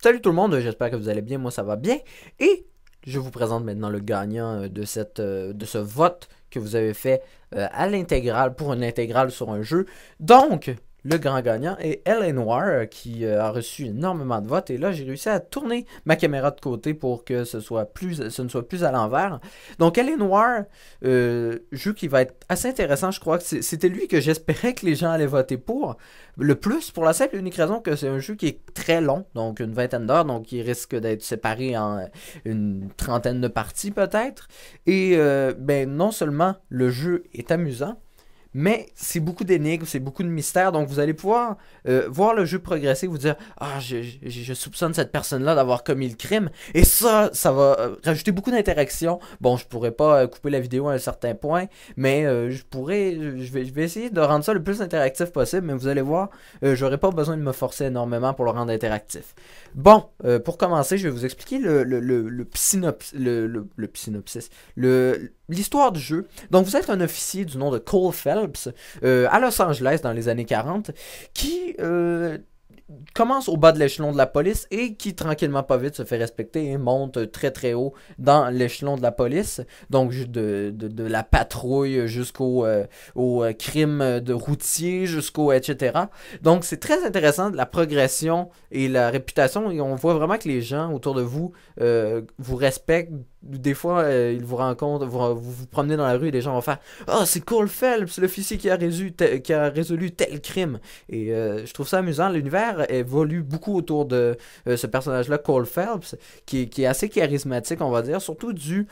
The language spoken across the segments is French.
Salut tout le monde, j'espère que vous allez bien, moi ça va bien. Et je vous présente maintenant le gagnant de ce vote que vous avez fait à l'intégrale, pour une intégrale sur un jeu. Donc, le grand gagnant est LA Noir qui a reçu énormément de votes. Et là, j'ai réussi à tourner ma caméra de côté pour que ce ne soit plus à l'envers. Donc, LA Noir, jeu qui va être assez intéressant. Je crois que c'était lui que j'espérais que les gens allaient voter le plus, pour la simple et unique raison que c'est un jeu qui est très long, donc une vingtaine d'heures, donc il risque d'être séparé en une trentaine de parties peut-être. Et ben non seulement le jeu est amusant, mais c'est beaucoup d'énigmes, c'est beaucoup de mystères. Donc vous allez pouvoir voir le jeu progresser, vous dire ah je soupçonne cette personne-là d'avoir commis le crime. Et ça va rajouter beaucoup d'interactions. Bon, je pourrais pas couper la vidéo à un certain point, mais je vais essayer de rendre ça le plus interactif possible. Mais vous allez voir, j'aurai pas besoin de me forcer énormément pour le rendre interactif. Bon, pour commencer, je vais vous expliquer l'histoire du jeu. Donc, vous êtes un officier du nom de Cole Phelps à Los Angeles dans les années 40 qui commence au bas de l'échelon de la police et qui, tranquillement pas vite, se fait respecter et monte très très haut dans l'échelon de la police. Donc, de la patrouille au crime de routier, jusqu'au etc. Donc, c'est très intéressant, la progression et la réputation. Et on voit vraiment que les gens autour de vous vous respectent. Des fois, ils vous rencontrent, vous promenez dans la rue et des gens vont faire ah, c'est Cole Phelps, l'officier qui a résolu tel crime. Et je trouve ça amusant. L'univers évolue beaucoup autour de ce personnage-là, Cole Phelps, qui est assez charismatique, on va dire, surtout dû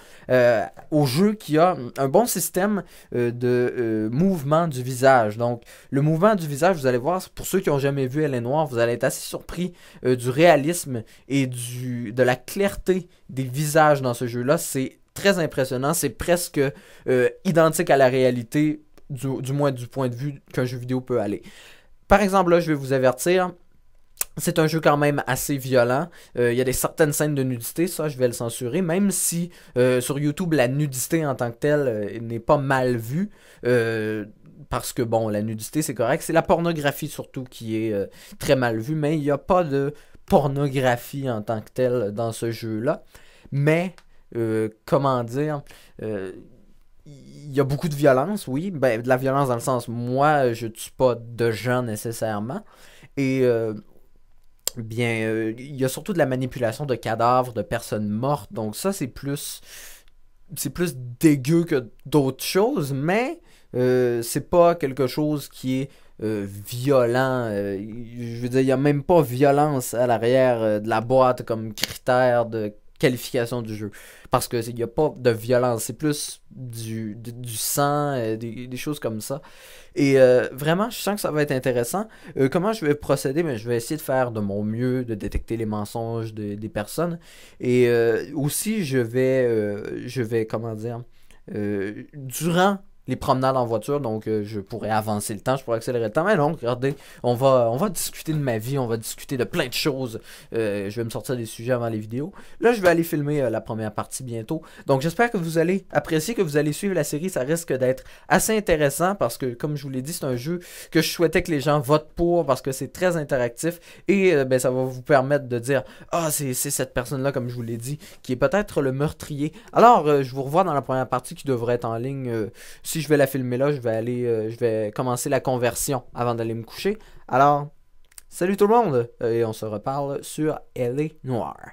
au jeu qui a un bon système de mouvement du visage. Donc, le mouvement du visage, vous allez voir, pour ceux qui n'ont jamais vu Elle est Noire, vous allez être assez surpris du réalisme et de la clarté des visages dans ce jeu-là. C'est très impressionnant, c'est presque identique à la réalité, du moins du point de vue qu'un jeu vidéo peut aller. Par exemple, là, je vais vous avertir, c'est un jeu quand même assez violent. Il y a certaines scènes de nudité, ça je vais le censurer, même si sur YouTube la nudité en tant que telle n'est pas mal vue. Parce que bon, la nudité c'est correct, c'est la pornographie surtout qui est très mal vue, mais il n'y a pas de pornographie en tant que telle dans ce jeu-là. Mais, comment dire, il y a beaucoup de violence, oui. Ben, de la violence dans le sens, moi, je tue pas de gens nécessairement. Et, il y a surtout de la manipulation de cadavres, de personnes mortes. Donc ça, c'est plus dégueu que d'autres choses, mais c'est pas quelque chose qui est violent. Je veux dire, il n'y a même pas violence à l'arrière de la boîte comme critère de qualification du jeu. Parce que il n'y a pas de violence, c'est plus du sang, des choses comme ça. Et vraiment, je sens que ça va être intéressant. Comment je vais procéder? Ben, je vais essayer de faire de mon mieux, de détecter les mensonges des personnes. Et aussi, je vais, comment dire, durant les promenades en voiture, donc je pourrais avancer le temps, je pourrais accélérer le temps. Mais non, regardez, on va discuter de ma vie, on va discuter de plein de choses. Je vais me sortir des sujets avant les vidéos. Là, je vais aller filmer la première partie bientôt. Donc, j'espère que vous allez apprécier, que vous allez suivre la série. Ça risque d'être assez intéressant parce que, comme je vous l'ai dit, c'est un jeu que je souhaitais que les gens votent pour parce que c'est très interactif et ben, ça va vous permettre de dire ah, c'est cette personne-là, comme je vous l'ai dit, qui est peut-être le meurtrier. Alors, je vous revois dans la première partie qui devrait être en ligne. Si je vais la filmer là, je vais commencer la conversion avant d'aller me coucher. Alors, salut tout le monde et on se reparle sur Elle est Noire.